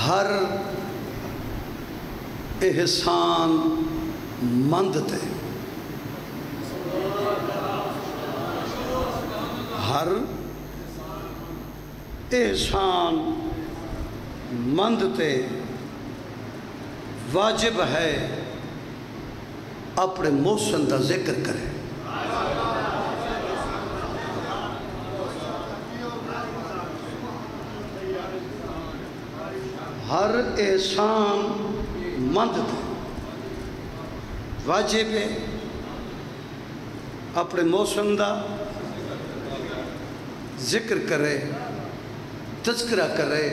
ہر احسان مند تے ہر احسان مند تے واجب ہے اپنے محسن دا ذکر کرے۔ ہر احسان مند تے واجب ہے اپنے محسن دا ذکر کرے، تذکرہ کرے۔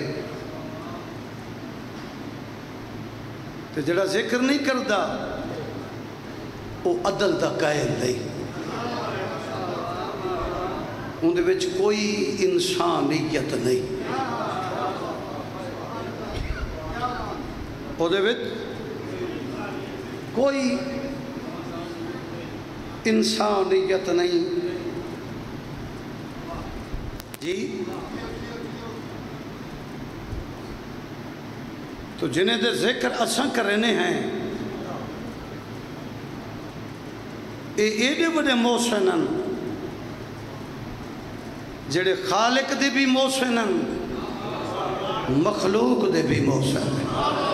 تو جڑا ذکر نہیں کردا وہ عدل دا قائل نہیں، اندے وچ کوئی انسانیت نہیں، اندے وچ کوئی انسانیت نہیں جی۔ تو جنہیں دے ذکر اساں کرنے ہیں اے ایڈے بڑے محسنن جڑے خالق دے بھی محسنن مخلوق دے بھی محسن ہیں۔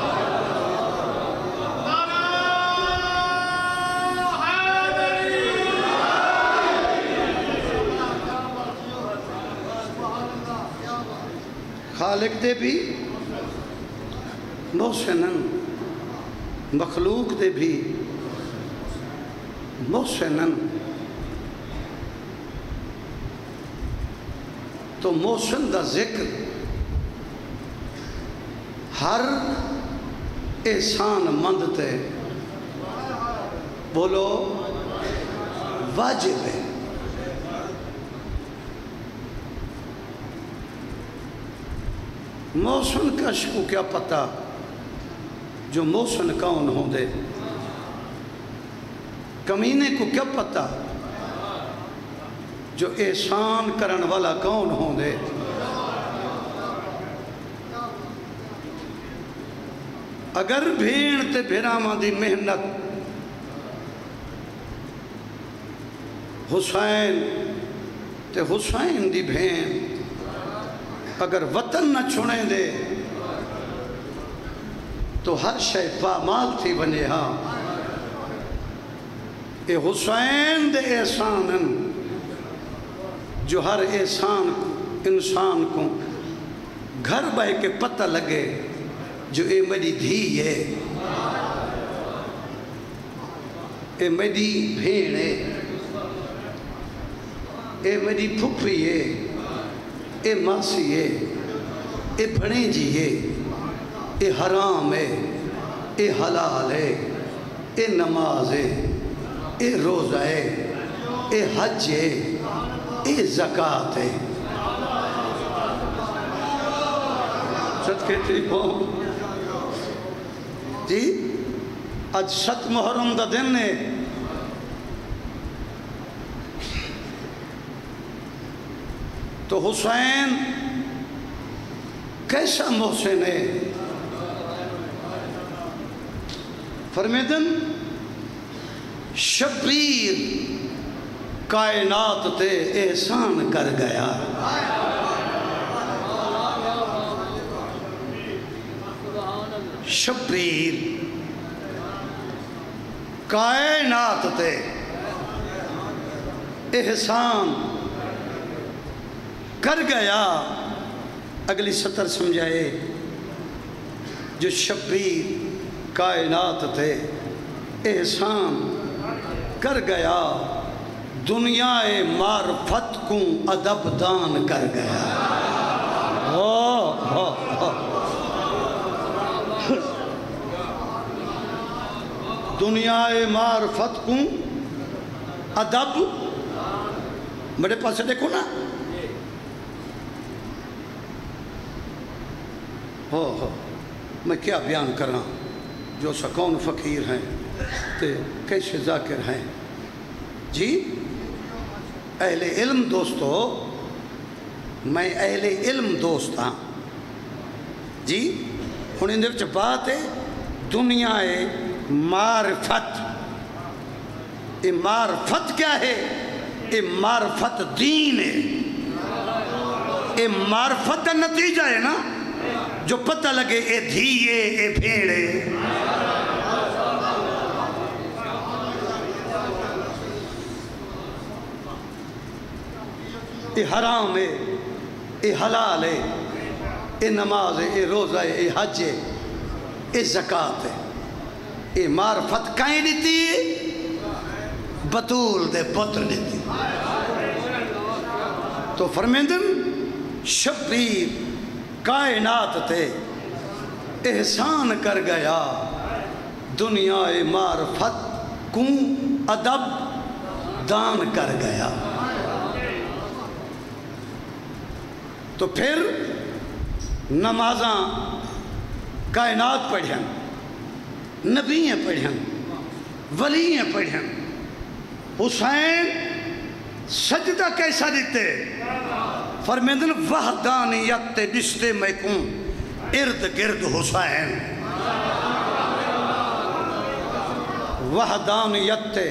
خالق دے بھی محسنن مخلوق دے بھی محسنن۔ تو محسن دا ذکر ہر احسان مند تے بولو واجب ہے۔ محسن کا کو کیا پتہ جو محسن کون ہوں دے، کمینے کو کیا پتہ جو احسان کرن والا کون ہوں دے۔ اگر بھیڑ تے بھیراماں دی محنت حسین تے حسین دی بھین اگر وطن نہ چھوڑیں دے تو ہر شے پامال تھی بنے ہاں۔ اے حسین دے احسانن جو ہر احسان انسان کو گھر بہ کے پتہ لگے جو اے میری دھی ہے، اے میری بھین ہے، اے میری پھپھی ہے، اے ماسی ہے، اے بھڑیں جی ہے، اے حرام ہے، اے حلال ہے، اے نماز ہے، اے روزہ ہے، اے حج ہے، اے زکاة ہے۔ صدقے تھی ہو جی آج 7 محرم دا دن ہے، تو حسین کیسا محسن ہے؟ فرمیدن شبیر کائنات تے احسان کر گیا۔ شبیر کائنات تے احسان کر گیا۔ اگلی سطر سمجھائے جو شبیر کائنات تے احسان کر گیا، دنیا معرفت کو ادب دان کر گیا۔ دنیا معرفت کو ادب، میرے پاس دیکھو نا، میں کیا بیان کرنا جو سکون فقیر ہیں تے کیسے ذاکر ہیں جی۔ اہل علم دوستو، میں اہل علم دوست ہاں جی ہن اندے وچ بات ہے دنیا ہے معرفت. یہ معرفت کیا ہے؟ یہ معرفت دین ہے. یہ معرفت کا نتیجہ ہے نا جو پتہ لگے اے دھیے اے بھیڑے. اے حرام ہے اے حلال ہے اے نماز ہے اے روزہ ہے اے حج ہے اے زکاة ہے. اے معرفت کہیں دیتی ہے؟ بطول دے پتر دیتی. تو فرمیندن شبیر کائنات تے احسان کر گیا دنیا معرفت کو ادب دان کر گیا. تو پھر نمازاں کائنات پڑھیں نبییں پڑھیں ولییں پڑھیں. حسین سجدہ کیسا دیتے؟ فرمیندن وحدانیت تے دستے میں کون ارد گرد حسین. وحدانیت تے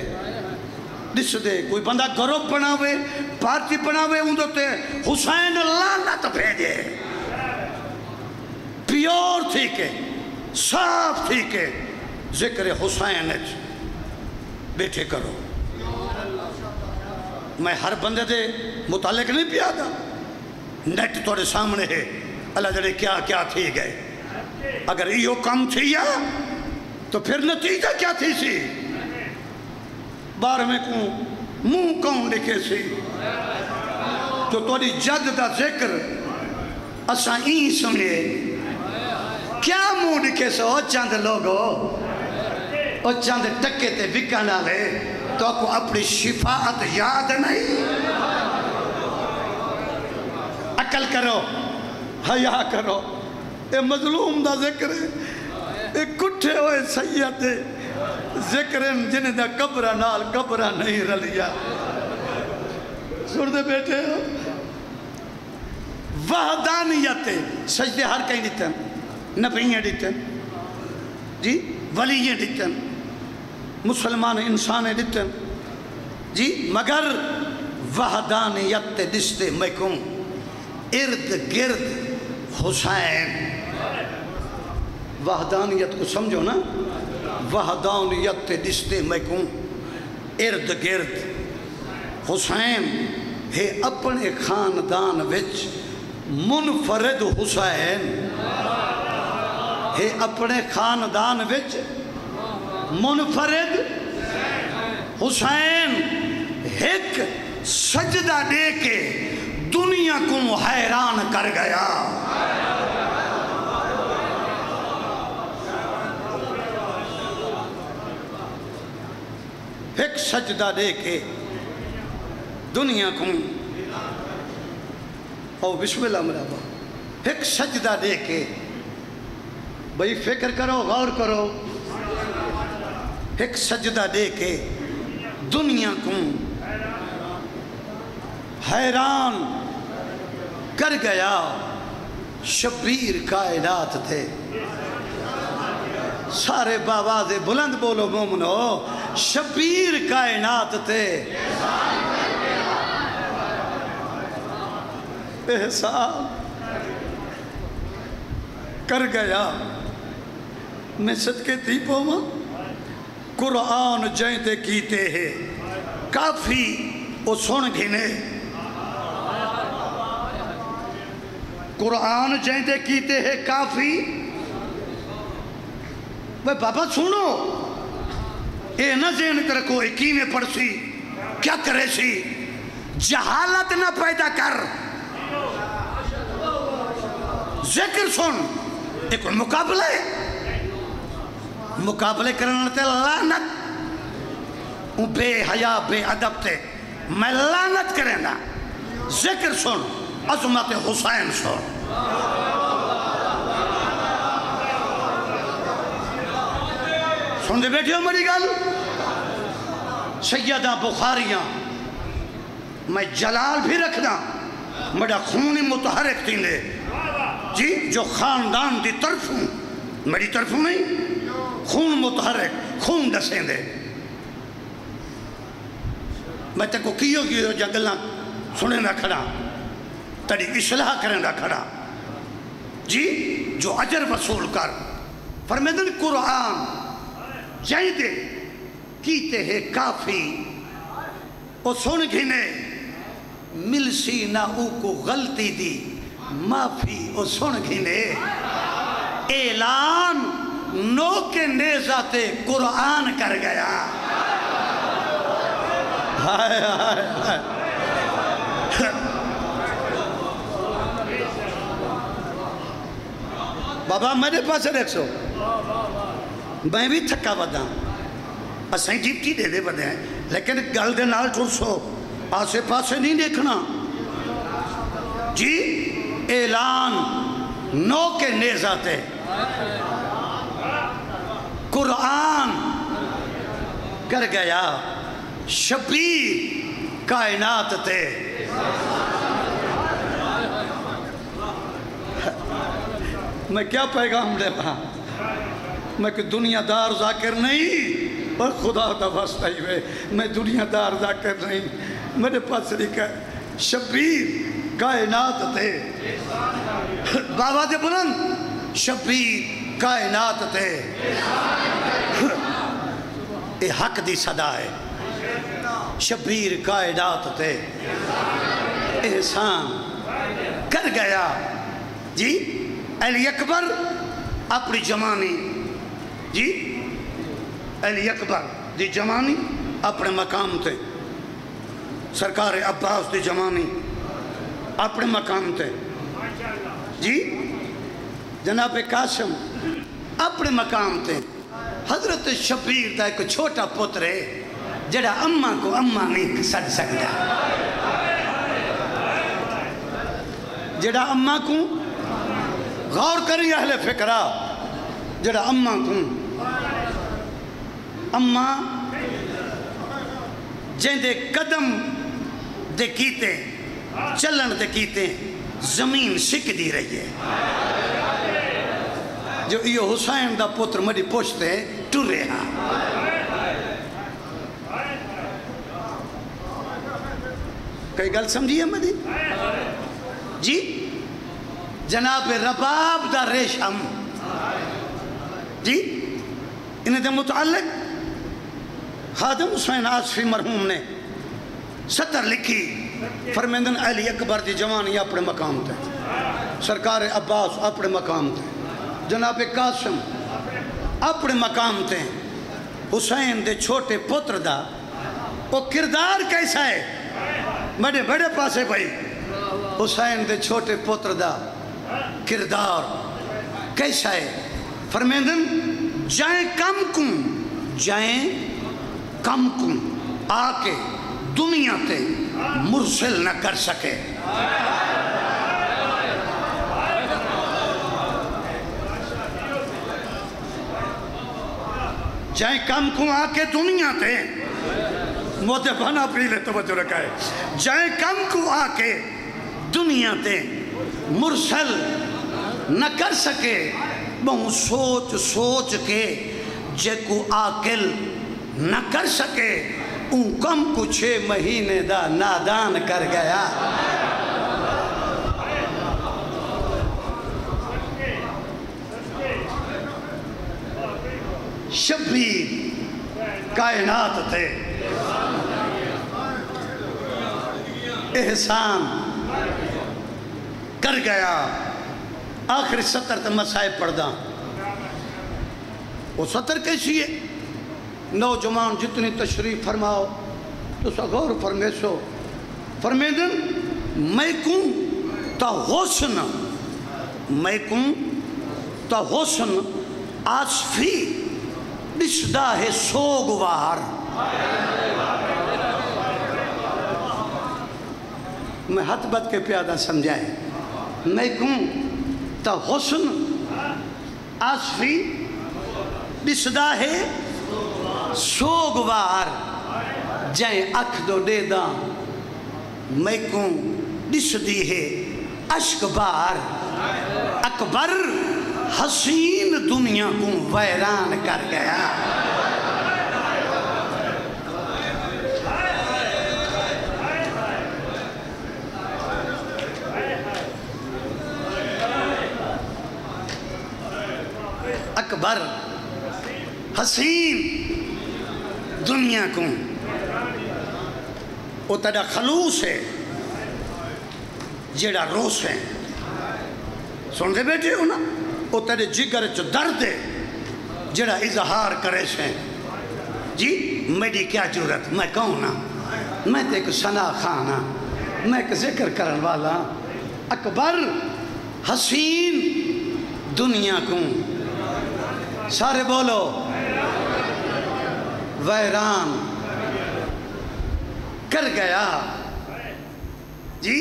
دس دے کوئی بندہ گروپ بناوے پارٹی بناوے اندھو تے حسین لعنت بھیجے. پیور تھی کے صاف تھی کے ذکر حسین بیٹھے کرو. میں ہر بندے دے متعلق نہیں پیا گا. نیٹ توڑے سامنے ہے اللہ جڑے کیا کیا تھی گئے. اگر یہ کم تھی یا تو پھر نتیجہ کیا تھی سی؟ بار میں کون منہ کون لکھے سی جو توڑی جد دا ذکر اساں این سنے کیا منہ لکھے سو چند لوگو اور چند ٹکے تے وکانا لے تو آپ کو اپنی شفاعت یاد نہیں. عقل کرو حیا کرو. اے مظلوم دا ذکر ہے اے کٹھے ہوئے سید ذکر جنہیں دا قبرہ نال قبرہ نہیں رلیا. سردے بیٹھے ہو وحدانیت سجدے ہر کہیں دیتے ہیں نبییں دیتے ہیں جی ولییں دیتے ہیں مسلمان انسانے دیتے ہیں جی مگر وحدانیت دستے میں کون ارد گرد حسین. وحدانیت کو سمجھو نا. وحدانیت دستے میں کون ارد گرد حسین ہے اپنے خاندان وچ منفرد. حسین ہے اپنے خاندان وچ منفرد. حسین ایک سجدہ دے کے دنیا کو حیران کر گیا. ایک سجدہ دے کے دنیا کو او بسم اللہ مرحبا. ایک سجدہ دے کے بھئی فکر کرو غور کرو. ایک سجدہ دے کے دنیا کو حیران کر گیا. شبیر کائنات تھے. سارے باواز بلند بولو مومنو. شبیر کائنات تھے. احسان کر گیا. میں صدقے تھی پوما قرآن جائتے کیتے ہیں کافی وہ سن گھنے. قرآن جائتے کیتے ہیں کافی. بھئی بابا سنو اے نہ ذہن ترکو ایکی میں پڑھ سی کیا کرے سی. جہالت نہ پیدا کر. ذکر سن. ایک مقابلے مقابلے کرنے تے لعنت بے حیا بے ادب تے میں لعنت کریں گا. ذکر سن عظمت حسین سن. سن دے بیٹھے ہو میری گل. سیدہ بخاریاں میں جلال بھی رکھنا مڑا خونی متحرک تھی لے جی جو خاندان دی طرف ہوں میری طرف نہیں خون متحرک خون دسیں دے میں تے کو کیوں جگلنا سنے نہ کھڑا تڑی اصلاح کریں نہ کھڑا جی جو اجر وصول کر فرمیدن قرآن جائیں دے کیتے ہیں کافی او سن گھنے ملسی نہ او کو غلطی دی معافی او سن گھنے اعلان نو کے نیزہ تے قرآن کر گیا ہائے ہائے ہائے بابا میرے پاس دیکھ سو میں بھی تھکا بدا اسیں ڈیپٹی دے دے بدے ہیں لیکن گل دے نال ٹھر سو آسے پاسے نہیں دیکھنا جی اعلان نو کے نیزہ تے قرآن کر گیا شبیر کائنات تے میں کیا پیغام دے پا میں کہ دنیا دار ذاکر نہیں اور خدا دا واسطہ ہی ہوئے میں دنیا دار ذاکر نہیں میرے پاس لکھا شبیر کائنات تے بابا دے بلند شبیر کائنات تے اے حق دی صدا ہے شبیر کائنات تے احسان کر گیا جی علی اکبر اپنی جمانی جی علی اکبر دی جمانی اپنے مقام تے سرکار عباس دی جمانی اپنے مقام تے جی جناب قاسم اپنے مقام تے حضرت شبیر دا ایک چھوٹا پتر ہے جڑا اماں کو اماں نہیں سڑ سکتا جڑا اماں کو غور کری اہل فکرہ جڑا اماں کو اماں جن دے قدم دے کیتے چلن دے کیتے زمین سکھ دی رہی ہے جو یہ حسین دا پتر مری پوچھتے ٹر رہا کئی گل سمجھیے مدی جی جناب رباب دا ریشم جی انہیں دے متعلق خادم حسین آصفی مرحوم نے سطر لکھی فرمیندن علی اکبر دی جوانی اپنے مقام تے سرکار عباس اپنے مقام تے جناب قاسم اپنے مقام تے حسین دے چھوٹے پتر دا وہ کردار کیسا ہے میرے بڑے پاسے بھائی حسین دے چھوٹے پتر دا کردار کیسا ہے فرمیندن جائیں کم کم آکے دنیا تے مرسل نہ کر سکے جائیں کم کم آکے دنیا تے موتے بھانا پریلے توجہ رکھا ہے جائیں کم کو آکے دنیا تے مرسل نہ کر سکے بہت سوچ کے جے کو آکل نہ کر سکے ان کم کو 6 مہینے دا نادان کر گیا شبیر کائنات تے احسان کر گیا آخری سطر تے مسائب پڑھ دا وہ سطر کیسی ہے نوجوان جتنی تشریف فرماؤ تو سا غور فرمیسو فرمیدن میں کن تا حسن آصفی بسدہ سوگوار میں ہاتھ بد کے پیادہ سمجھائے میں کن تا حسن آصفی بسدہ سوگوار جائیں اکھ دو دے دا میں کن دس دی ہے عشق بار اکبر حسین دنیا کو ویران کر گیا. اکبر حسین دنیا کو وہ تیرا خلوص ہے جیڑا روس ہے. سن دے بیٹھے ہو نا, وہ تیرے جگر چو درد ہے جیڑا اظہار کرے سے. جی میری کیا جرت, میں کون نا, میں تے ایک ثنا خان ہاں, میں ایک ذکر کرن والا. اکبر حسین دنیا کو, سارے بولو, ویران کر گیا. جی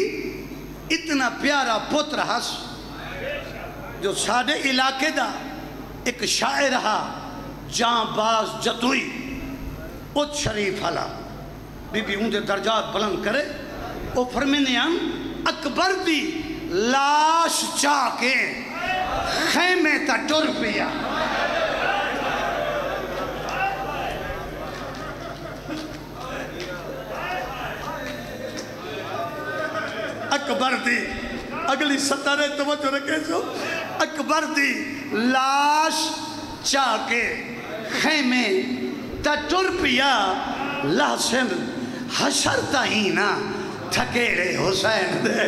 اتنا پیارا پتر ہس جو ساڑھے علاقے دا ایک شاعر رہا, جاں باز جتوئی, اُت شریف حالا بی بی اندے درجات بلند کرے. وہ فرمینے ہم اکبر دی لاش چاہ کے خیمے تا ٹر پیا. اکبر دی اگلی ستارے توجہ رکھے سو, اکبر دی لاش چاہ کے خیمے تا ٹر پیا. لحسن حشر تا ہی نا تھکیڑے حسین دے.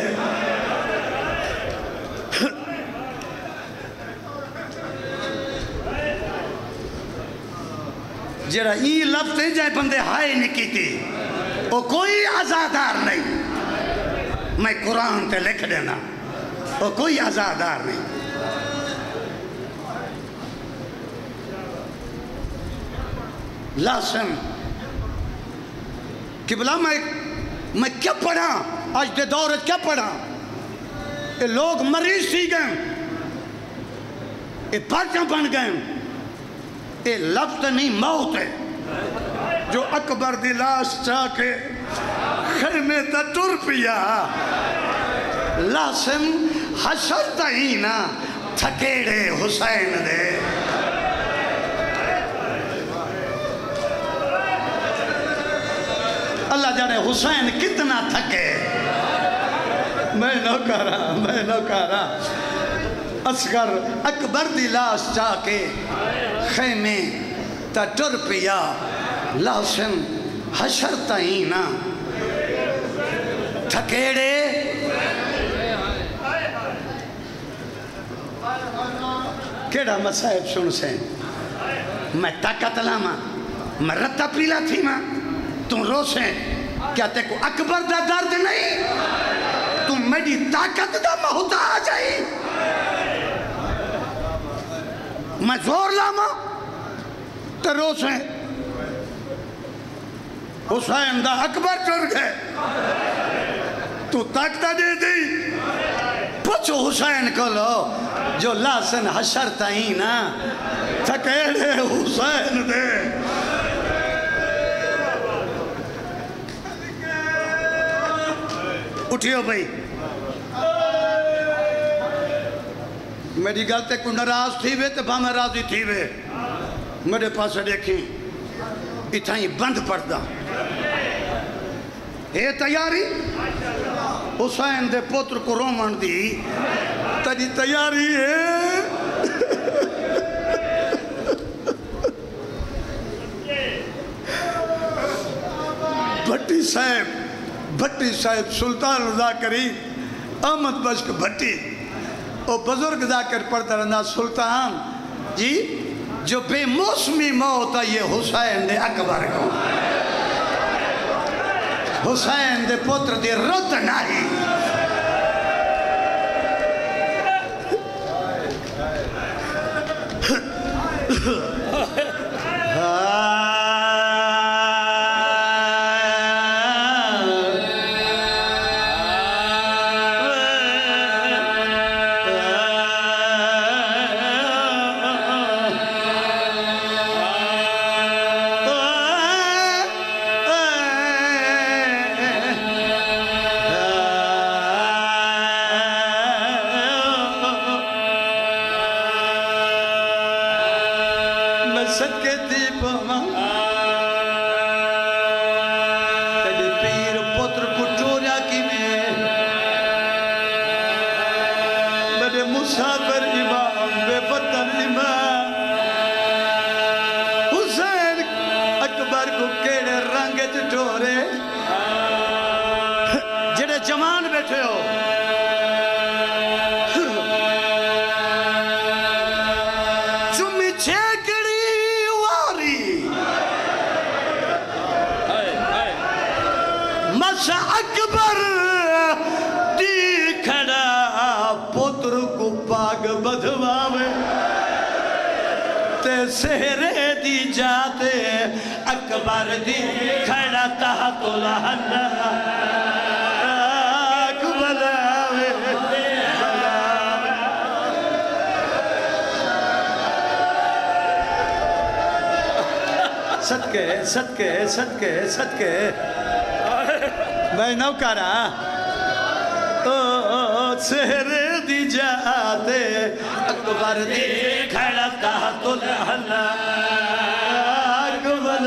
جرا ای لفظ ہے جائے بندے ہائے نکی تھی, وہ کوئی عزادار نہیں. میں قرآن تے لکھ دینا, وہ کوئی عزادار نہیں. لازم قبلہ میں کیا پڑھا آج دے دور کیا پڑھا. یہ لوگ مریض سی گئے, یہ پاکاں بن گئے. یہ لفظ نہیں موت ہے جو اکبر دی لاش چاہ کے خیمے تا ٹر پیا. لازم حشر تا ہی نا تھکیڑے حسین دے. اللہ جانے حسین کتنا تھکے. میں نہ کہا اصغر اکبر دی لاش چاہ کے خیمے تا ٹر پیا. لازم حشر تا ہی نا تھکیڑے. کیڑا مسائب سن سے, میں طاقت لاما, میں رتا پیلا تھی ماں, تم رو سے کیا تے کو اکبر دا درد نہیں, تم میری طاقت دا محتاج آئی. میں زور لاما تے رو سے حسین دا اکبر چڑھ گئے. تو طاقت دے دی, پوچھو حسین کو لو جو لازم حشر تائیں نا تھکیڑے حسین دے. اٹھیو بھئی, میری گلتے کو نراز تھی وے تو میں راضی تھی وے. میرے پاس دیکھیں اتھائیں بند پڑھدا. اے تیاری حسین دے پتر کو رومن دی تجی تیاری ہے. بھٹی صاحب سلطان رضا کریم احمد بشک بھٹی وہ بزرگ ذاکر پڑھتا رہنا. سلطان جی جو بے موسمی موت ہے یہ حسین دے اکبر کو, حسین دے پتر دی رت نہیں. صدقے دی پاواں تیرے پیر پتر کو ٹوریا کی میں میرے مسافر امام بے وطن امام حسین اکبر کو کیڑے رنگ ٹورے جڑے جوان بیٹھے ہو چمی چھیکڑی واری مسا اکبر دی کھڑا پتر کو پاگ بدھواوے تے سہرے دی جاتے اکبر دی کھڑا تحت الحلہ صدقے صدقے صدقے صدقے میں نوکارا سہرے دی جاتے اکبر دی کھڑا تحت الحلہ اکبر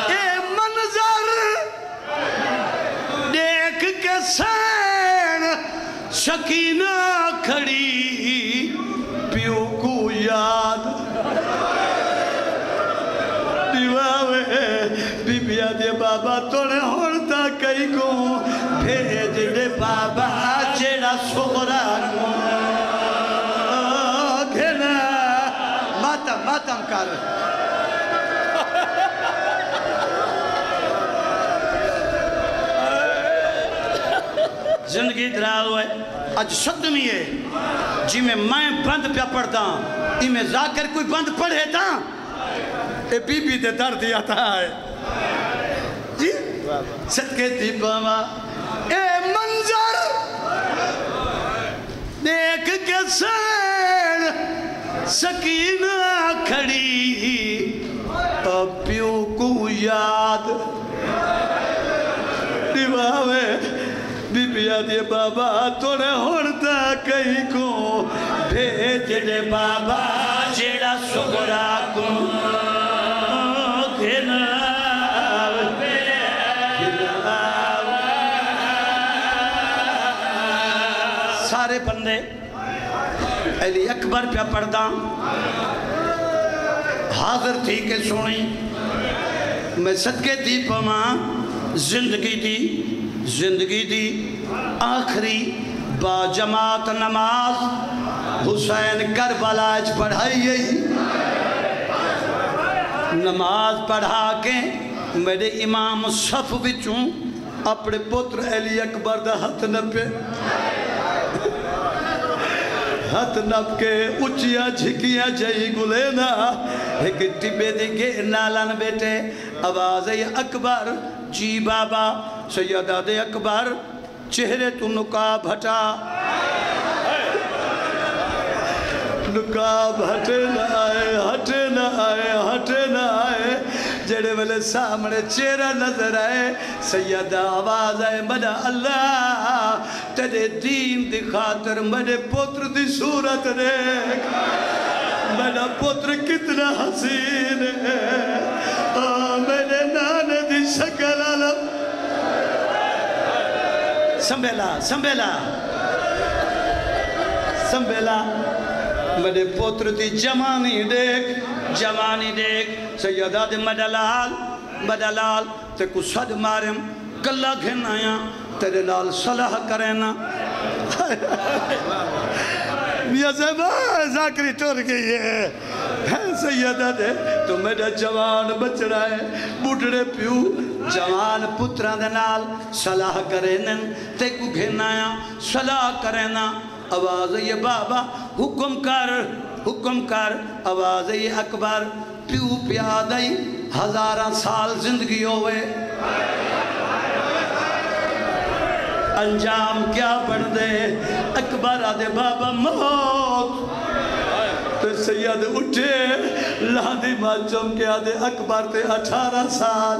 اے منظر دیکھ کے سین سکینہ کھڑی پیو کو یاد دیواوے بی بیا دے بابا توڑے ہوڑتا کئی کو بھیج دے بابا جیڑا سغرا کو گھنا ماتم کر زندگی درال ہوئے اج صدمی ہے جی میں بند پیا پڑھتا ہوں ای میں ذاکر کوئی بند پڑھے تا اے بی بی دے درد آتا ہے جی صدقے دی باما اے منظر دیکھ کے سین سکینہ کھڑی پیو کو یاد دیواوے بی بیا دے بابا توڑے ہوڑتا کئی کو بھیج دے بابا جیڑا سغرا کو گھنا سارے بندے علی اکبر پہ پڑھتا حاضر تھی کہ سنی میں صدقے دی پماں زندگی دی آخری با جماعت نماز حسین کربلاج پڑھائی گئی نماز پڑھا کے میرے امام صف بچوں اپنے پتر علی اکبر دا ہاتھ نپے ہاتھ نپ کے اچھیا جھکیاں جائی گلینا ایک ٹبے دے گے نالان بیٹے آواز ہے اکبر جی بابا سیدہ دے اکبر چہرے تو نقاب ہٹا نقاب ہٹے نہ آئے جڑے والے سامنے چہرہ نظر آئے سیدہ آواز آئے مدہ اللہ تیرے دین دی خاطر مدے پتر دی صورت دیکھ مدہ پتر کتنا حسین ہے میرے نانے دی شکل علم سنبھیلا میرے پتر دی جوانی دیکھ سیدہ دے مدلال تے کو صد مارم کلا گھن آیا تیرے نال صلح کرینا میاں زیبا ذاکری ٹور گئی ہے سیدہ دے تو میرا جوان بچ رہا ہے بڑھڑے پیو جوان پتران دے نال صلح کرینن تے کو گھن آیا صلح کرینا آواز یہ بابا حکم کر آواز یہ اکبر پیو پیادائی 1000 سال زندگی ہوئے انجام کیا بڑھ دے اکبر آدھے بابا موت تو سید اٹھے لادی ماچم کے آدھے اکبر تے 18 سال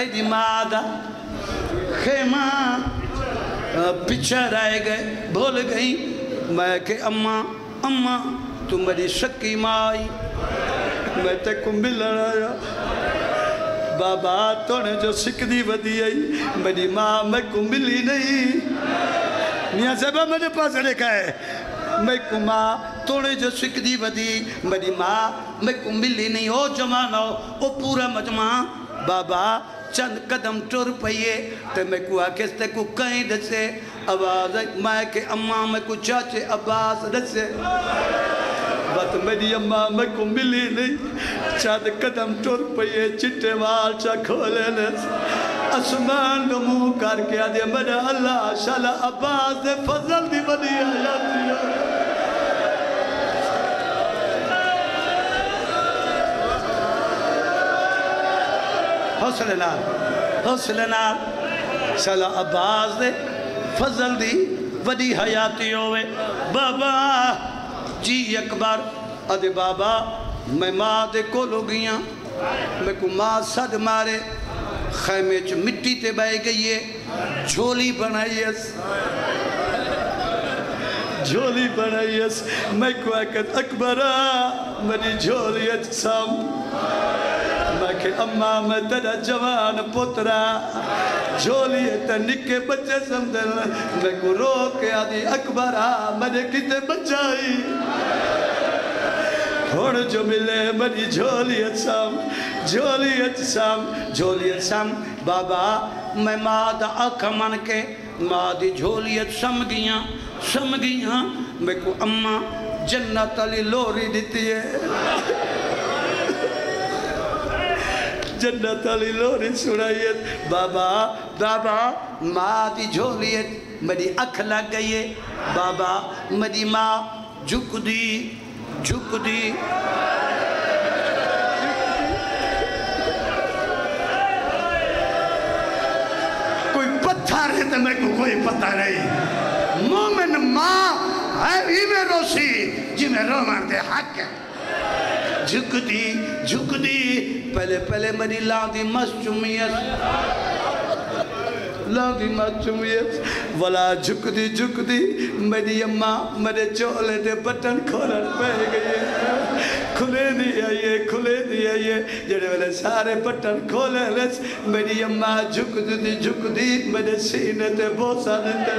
تیری ماں دا خیمہ پیچھے رہ گئے بھول گئی میں کہ اماں اماں تو میری شکی ماں آئی میں تے کو ملن آیا بابا تو نے جو سکھ دی ودی آئی میری ماں میں کو ملی نہیں میاں صاحبہ میرے پاس لکھا ہے میں کو ماں تو نے جو سکھ دی ودی میری ماں میں کو ملی نہیں او جمانہ او پورا مجمع بابا چند قدم ٹر پئیے تے میں کو آکستے کو کہیں دسے آواز میں کہ اماں میں کو چاچے عباس دسے بات میری اماں میں کو ملی نہیں چند قدم ٹر پئیے چٹے وال چا کھولے نس اسمان دو منہ کر کے آدھے میرا اللہ شالا عباس دے فضل دی بنی آیاتی ہے حوصلے نال شالا عباس دے فضل دی وڈی حیاتی ہوئے بابا جی اکبر ادھے بابا میں ماں دے کو لوگیاں میں کو ماں صد مارے خیمے چ مٹی تے بائے گئی ہے جھولی بنائیس میں کو اکت اکبرہ میری جھولی اجسام میں کہ اماں میں تیرا جوان پترا جھولی تے نکے بچے سمدل میں کو رو کے آدھی اکبرہ میں نے کتے بچائی ہون جو ملے میری جھولی اجسام بابا میں ماں دا آنکھ من کے ماں دی جھولیت سمگیاں میں کو اماں جنت علی لوری دیتی ہے جنت علی لوری سنائیت بابا ماں دی جھولیت میری اکھ لگ گئی ہے بابا میری ماں جھک دی کوئی پتھر ہے تو میں کو کوئی پتہ نہیں مومن ماں ہے ہی میں روسی جی میں رومان دے حق ہے جھک دی پہلے میری لاندی مسچمیت والا جھک دی میری اماں میرے چولے دے بٹن کھولن پہ گئی کھلے دی آئیے جڑے والے سارے بٹن کھولے لس میری اماں جھک دی میرے سینے تے بوسا دیتے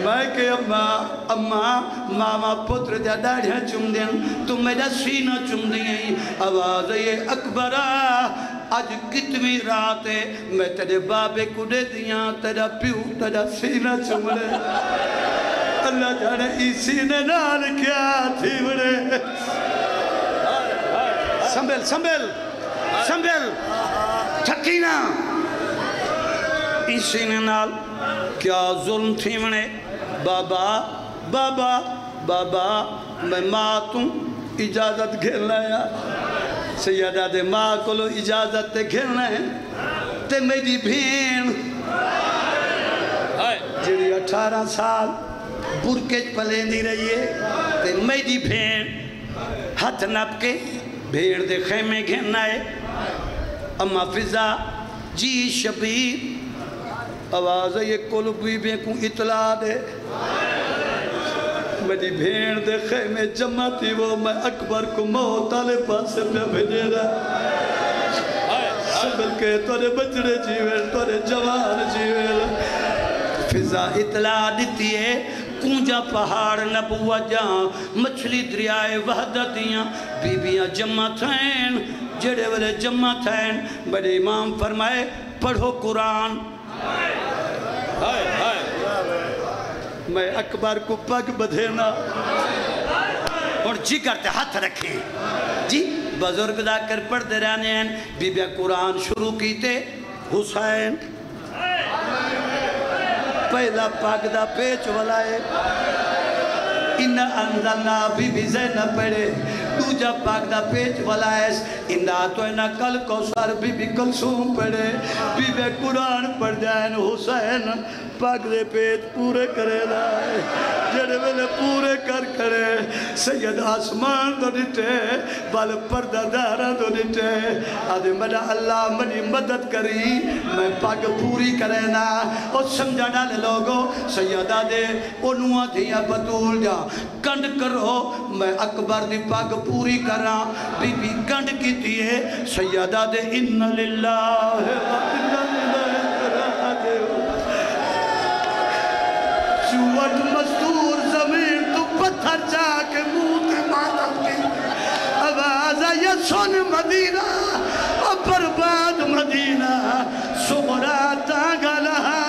میں کہ اماں ماما پتر جا ڈاڑیاں چم دیں تو میرا سینہ چم دیں آواز یہ اکبرہ آج کتنی رات ہے میں تیرے بابے کو دے دیاں تیرا پیو تیرا سینہ چم لے اللہ جانے ای سینے نال کیا تھی بڑے سنبھل تھکینا ای سینے نال کیا ظلم تھی بڑے بابا میں ماں توں اجازت گھرنا ہے سیدہ دے ماں کو لو اجازت تے گھرنا ہے تے میری بھین جڑی 18 سال برکج پلیں دی رہی ہے تے میری بھین ہاتھ نپ کے بھیڑ دے خیمے گھرنا ہے اما فضا جی شبیر آواز ہے یہ کل بیبیں کو اطلاع دے میری بھیڑ دے خیمے جمع تھی وہ میں اکبر کو موت آلے پاسے پہ بھیجے رہا سبل کے تورے بچڑے جیویل تورے جوان جیویل فضا اطلاع دیتی ہے کونجا پہاڑ نبوہ جہاں مچھلی دریائے وحدتیاں بیبیاں جمع تھین جڑے والے جمع تھین بڑے امام فرمائے پڑھو قرآن میں اکبر کو پگ بدھینا اور جی کرتے ہاتھ رکھیں جی بزرگ دا کر پڑھ دے رہنے ہیں بی بی قرآن شروع کیتے حسین پہلا پاک دا پیچ والائے انہا انزلنا بی بی زینہ پڑھے دوجہ پاک دا پیچ والائے انہا تو انہا کل کوثر بی بی کلثوم پڑھے بی بی قرآن پڑھ جائیں حسین پاک دے پیٹ پورے کرے لائے جڑے ویلے پورے کر کرے سید آسمان تو نٹے بال پردہ دارہ تو نٹے آدھے مدہ اللہ منی مدد کری میں پاک پوری کرے نا اور سمجھا ڈالے لوگوں سیدہ دے انہوں دیا بطول جا کنڈ کرو میں اکبر دی پاک پوری کرا بی بی کنڈ کی دیئے سیدہ دے ان للہ چوٹ مستور زمین تو پتھر جا کے موت مالت کی آواز یہ سن مدینہ اور برباد مدینہ صغرا تانگا لہا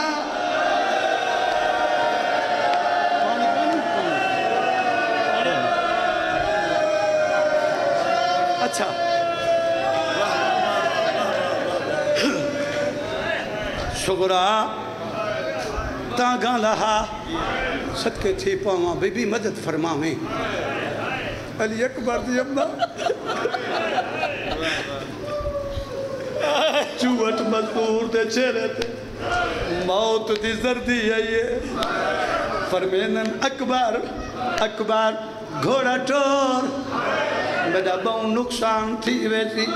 اچھا صغرا تانگا لہا صدقے تھی پاواں بی بی مدد فرماویں علی اکبر دی اممہ چوٹ مزدور دے چہرے تے موت دی زردی ہے یہ فرمینن اکبر اکبر گھوڑا ٹور میڈا باؤں نقصان تھی ویسی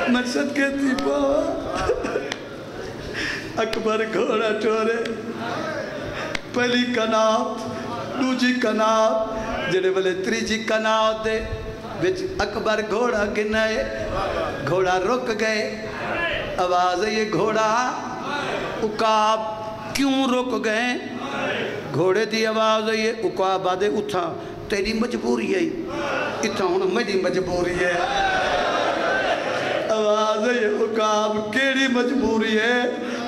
میں صدقے تھی پاواں اکبر گھوڑا ٹورے پہلی کنات دوجی کنات جڑے بلے تریجی کنات دے بچ اکبر گھوڑا گنائے گھوڑا رک گئے آواز ہے یہ گھوڑا اکاب کیوں رک گئے گھوڑے دی آواز ہے یہ اکاب آدھے اٹھا تیری مجبوری ہے اتھا ہونا میری مجبوری ہے آواز ہے یہ اکاب کیڑی مجبوری ہے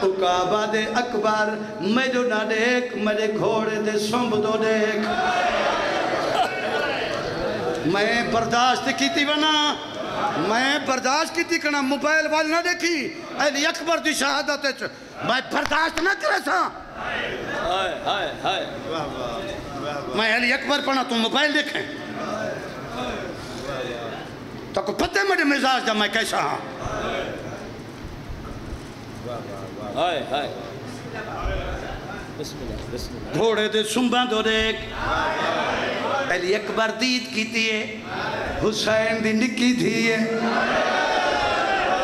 اکاب آدھے اکبر میں جو نہ دیکھ میرے گھوڑے دے سنب دو دیکھ میں برداشت کی تھی بنا میں برداشت کی تھی کنا موبائل والی نہ دیکھی علی اکبر دی شہادت ہے میں برداشت نہ کرے سا میں علی اکبر پڑھنا تم موبائل دیکھیں تو کو پتہ ہے میرے مزاج جب میں کیسا ہاں گھوڑے دے سنباں دو دیکھ علی اکبر دید کی تیئے حسین دی نکی تھیئے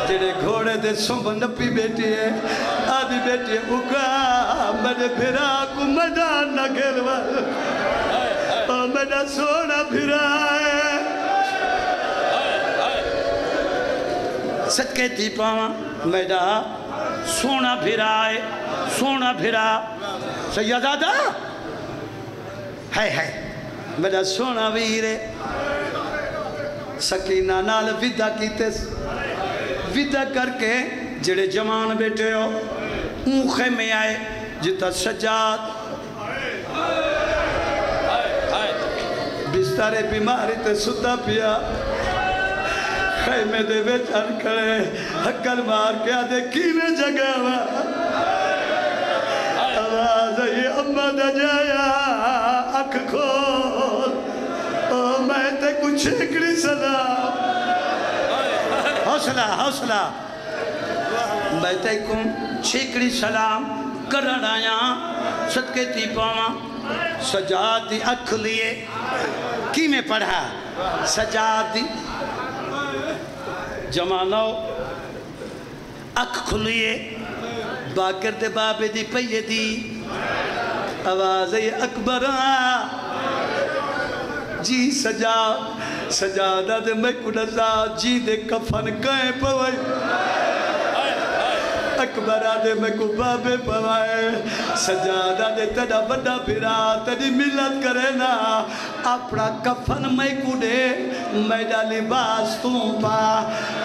جڑے گھوڑے دے سنباں نپی بیٹی ہے آدھی بیٹی ہے اکا میرے بھرا کو میدان نہ گھروا اور میرا سونا بھرا ہے صدقے تھی پاواں میرا سونا بھرا ہے سونا بھرا سیدادہ ہے میرا سونا ویرے سکینہ نال ویدہ کیتے ویدہ کر کے جڑے جوان بیٹے ہو اونخے میں آئے جتا سجاد بستارے بیماری تے ستا پیا خیمے دے بیچان کھڑے حکل مار کے آدھے کینے جگہ ہوا آواز یہ اممہ دا جایا اکھ کھول میں تے کچھ چھکڑی سلام حوصلہ میں تے کچھ چھکڑی سلام کرن آیا صدقے تھی پاواں سجاد دی اکھ لیے کی میں پڑھا سجاد دی جمانو اکھ کھلیے باکر دے بابے دی پہیے دی آواز ہے اکبر جی سجادہ دے میں کڑزا جی دے کفن کہیں پوئی اکبر آدھے میں کو بابے پوائے سجادہ دے تیڑا بڑا بھرا تیڑی ملت کرے نا اپنا کفن میں کڑے میڈا لباس توں پا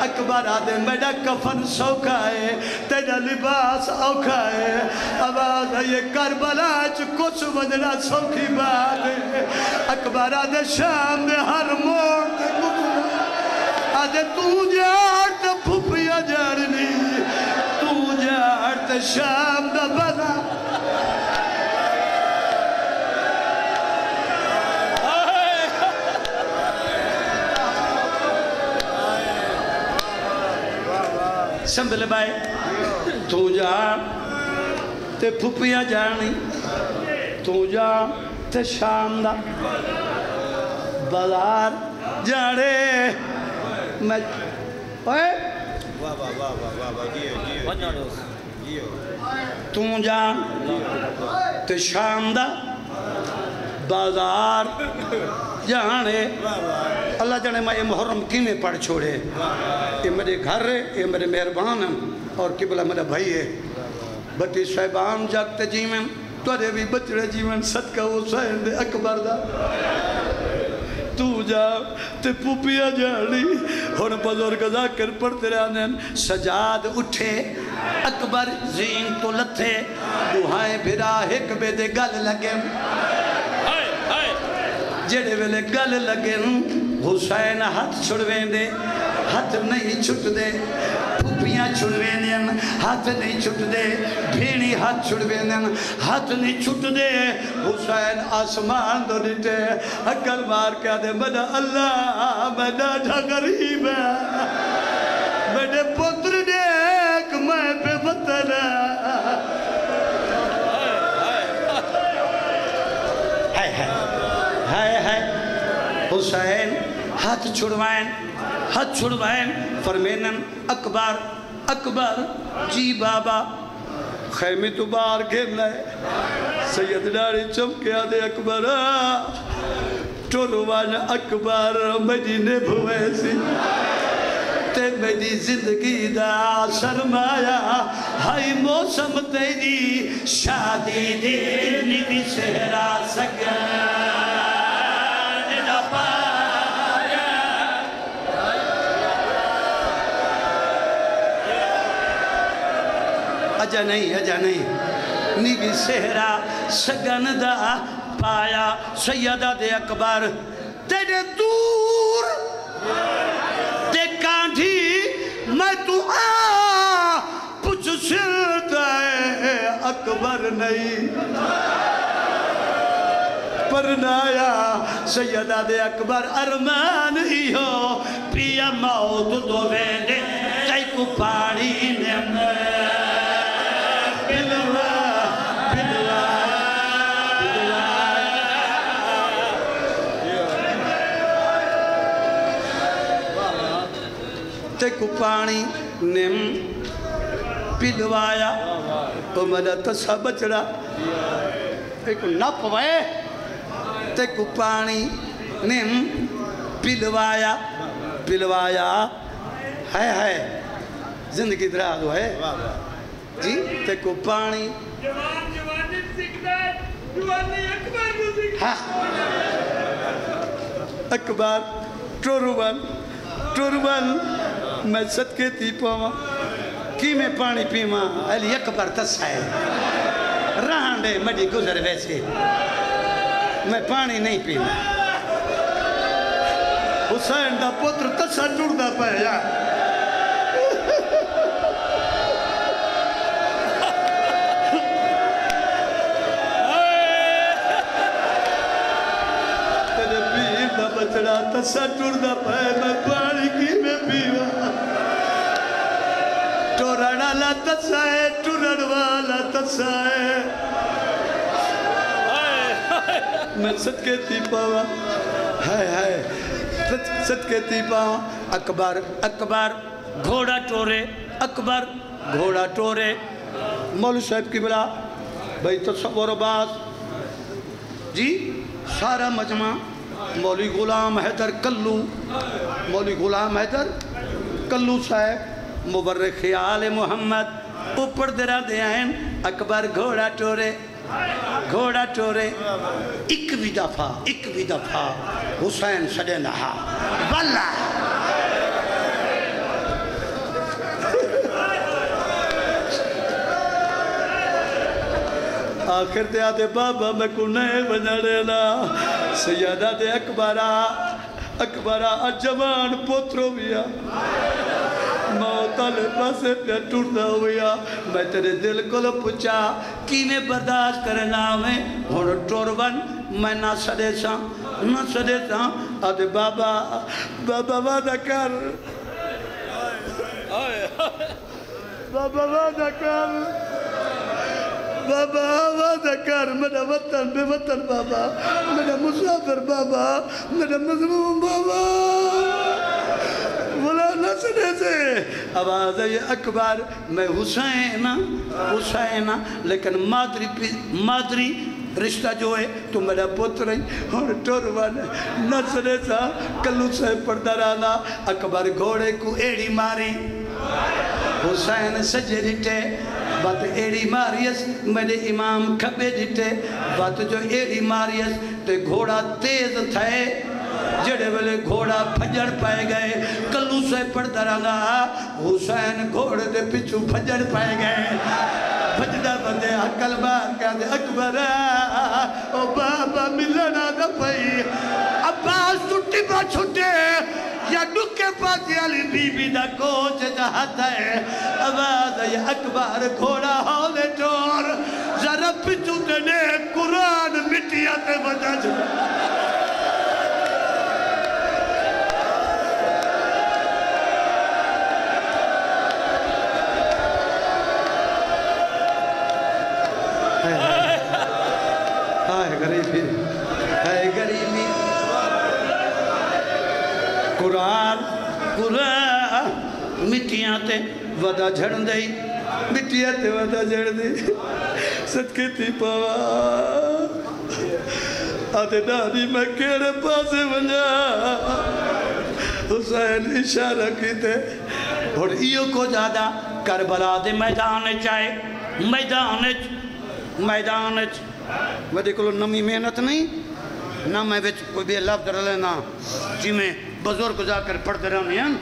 اکبر آدھے میڈا کفن سوکھا ہے تیڑا لباس اوکھا ہے آواز ہے یہ کربلا کچھ وجنا سوکھی بات ہے اکبر آدھے شام دے ہر موڑ دے گزرا آدھے تو جاڑ تو پھپیا جاڑنی جاڑت شام دا بنا سنبھل بھائی تو جاڑ تے پھپیاں جانی تو جان تے شام دا بازار جانے میں تو جان تے شام دا بازار جانے اللہ جانے میں یہ محرم کینے پڑھ چھوڑے یہ میرے گھر ہے یہ میرے مہربان ہیں اور قبلہ میرا بھائی ہے بٹی صاحبان جاگتے جیمن توڑے بھی بچڑے جیمن صدقہ حسین دے اکبر دا تو جا تے پوپیا جانی ہن بزرگ ذاکر پڑھتے رہنے سجاد اٹھے اکبر زین تو لتھے دوہائیں بھرا ایک بے دے گل لگے جڑے ویلے گل لگے حسین ہاتھ چھڑویں دے ہاتھ نہیں چھٹ دے پھوپیاں چھڑویں دے ہاتھ نہیں چھٹ دے بھیڑی ہاتھ چھڑویں دے ہاتھ نہیں چھٹ دے حسین آسمان دو ڈٹے اکل مار کے دے مدہ اللہ مدہ ڈھا غریب ہے میرے پتر دیکھ میں پہ وطن حسین ہاتھ چھڑوائن فرمینن اکبر اکبر جی بابا خیمی تو باہر گھرنا ہے سید ڈاڑی چمکے آدھے اکبر ٹوروان اکبر مدینے بھوئے سی تے میری زندگی دا سرمایا ہائی موسم تیری شادی دی نبی سہرا سکن اجا نہیں نیگی سہرا سگن دا پایا سیدہ دے اکبر تیرے دور تے کانٹھی میں تو پچھ سلتا ہے اکبر نہیں پرنایا سیدہ دے اکبر ارمان ہی ہو پیا موت دو ویدے کئی کو پاڑی نے کو پانی نم پلوایا تو مدہ تسا بچڑا ایک نپ وے تے کو پانی نم پلوایا ہے زندگی دراز ہے جی تے کو پانی اکبر ٹوربن میں صدقے تھی پاواں کی میں پانی پیواں علی اکبر تسائے رہنڈے مڈی گزر ویسے میں پانی نہیں پیواں حسین دا پتر تسا ٹوڑدا پیا تیرے پیر دا بچڑا تسا ٹوڑدا پیا میں پانی کی میں پیواں ٹورن والا تسائے ٹورن والا تسائے میں صدقے تھی پاواں ہائے صدقے تھی پاواں اکبر گھوڑا ٹورے مولوی صاحب کی بلا بھائی تصور و باز جی سارا مجمع مولوی غلام حیدر کلو صاحب مبرک خیال محمد اوپر درہ دے آئیں اکبر گھوڑا ٹورے ایک بھی دفعہ حسین سڑے نہا واللہ آخر دے آدھے بابا میں کو نئے بناڑے نا سیادہ دے اکبرہ اجوان پوترو بیا موتال پاسے پہ ٹوٹا ہویا میں تیرے دل کو لو پچھا کینے برداشت کرنا میں ہونو ٹورون میں نہ سڑے ساں آدھے بابا وعدہ کر بابا وعدہ کر بابا وعدہ کر میرا وطن بے وطن بابا میرا مسافر بابا میرا مظلوم بابا بولا نسنے سے آواز ہے یہ اکبر میں حسین لیکن مادری رشتہ جو ہے تو میرا پتر ہے اور ٹوروانے نسنے سا کلو سے پردہ رانا اکبر گھوڑے کو ایڑی ماری حسین سجے ڈٹے بات ایڑی ماریس میرے امام کھبے ڈٹے بات جو ایڑی ماریس تے گھوڑا تیز تھے جڑے والے گھوڑا پھجڑ پائے گئے کلو سے پڑھ درانا حسین گھوڑے دے پچھو پھجڑ پائے گئے بجدہ بندے عقل بار کا دے اکبر او بابا ملنا دا پئی عباس ٹوٹی با چھوٹے یا ڈکے پاتی علی بی بی دا کوچ جہاتا ہے آواز ہے اکبر گھوڑا ہولے ٹور ذرا پچھو تنے قرآن مٹیاتے وجہ چھوڑا ہے غریبی قرآن مٹیاں تے ودا جھڑ دئی مٹیاں تے ودا جھڑ دئی صدقے تھی پاوا آدھے نانی میں کیڑے پاسے ونجا حسین اشارہ کی تے اور ایو کو زیادہ کربلا دے میدان چاہے میدان وڈے کلو نمی محنت نہیں نہ میں وچ کوئی بھی لفظ لینا جی میں بزرگ جا کر پڑھتے رہنے ہیں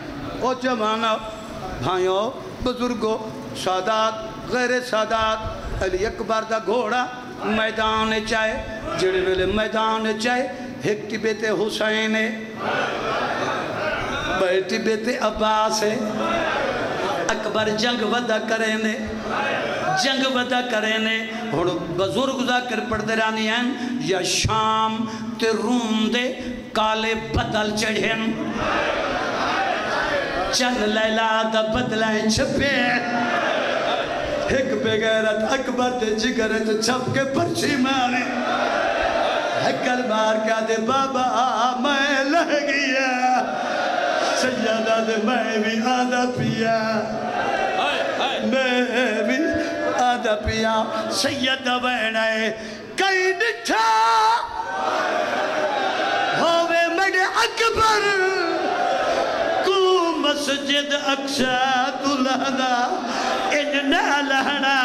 او جوانہ بھائیوں بزرگوں سادات غیر سادات علی اکبر دا گھوڑا میدان چاہے جڑے ویلے میدان چاہے ایک ٹبیت حسین ہے بیٹی بیت عباس ہے اکبر جنگ ودا کریں نے اور بزرگ دا کر پڑھتے رہنی ہیں یا شام تے روم دے کالے بدل چڑھیں چند لیلہ دا بدلائیں چھپے ایک بغیرت اکبر دے جگر چھپ کے پرچی ماری ہکل مار کا دے بابا میں لہ گیا سیدہ دے میں بھی آدھا پیا میں بھی آدھا پیا سیدہ بہنائے کئی ڈٹھا ہوئے میڈے اکبر کو مسجد اقصا دلہنا ان نہ لہنا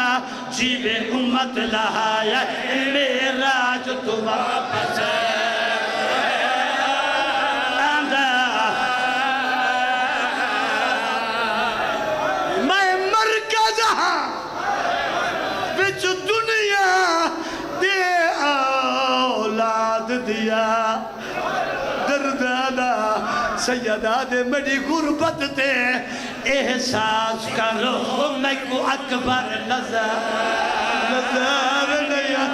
جیوے امت لہایا میرا جو تو واپس ہے دیا دردانا سیدہ دے میری غربت تے احساس کرو میں کو اکبر نظر نہیں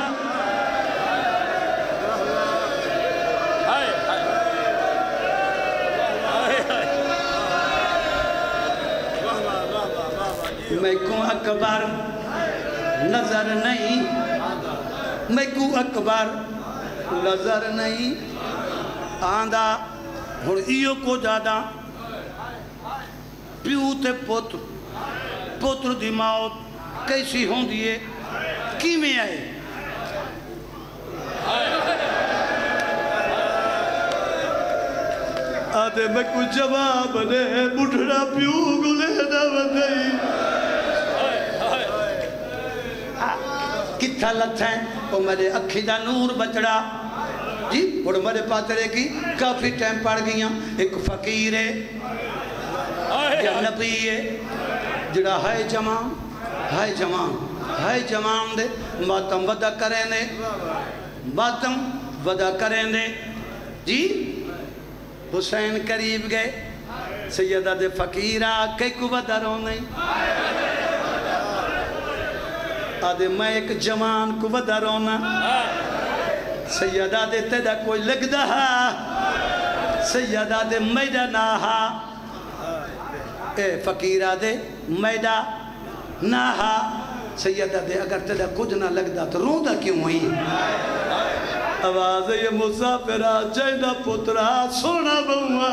میں کو اکبر نظر نہیں میں کو اکبر نظر نہیں آندھا اور ایو کو جادا پیو تے پوتر دی موت کیسی ہوں دیئے کی میں آئے آدھے میں کچھ جواب نے بڑھڑا پیو گلے نہ بندئی کتھا لتھیں وہ میرے اکھی دا نور بچڑا جی اور میرے پاترے کی کافی ٹائم پڑ گئیاں ایک فقیر ہے یا نبی ہے جڑا ہے جمان دے ماتم ودا کریں دے جی حسین قریب گئے سیدہ دے فقیرہ کئی کو ودا رو نہیں آدھے میں ایک جوان کو ودا رونا سیدہ دے تیدہ کوئی لگ دہا سیدہ دے میدہ ناہا اے فقیرہ دے میدہ ناہا سیدہ دے اگر تیرا کچھ نہ لگدا تو روندہ کیوں ہوئی آواز یہ مسافرہ جائدہ پترہ سونا بہوا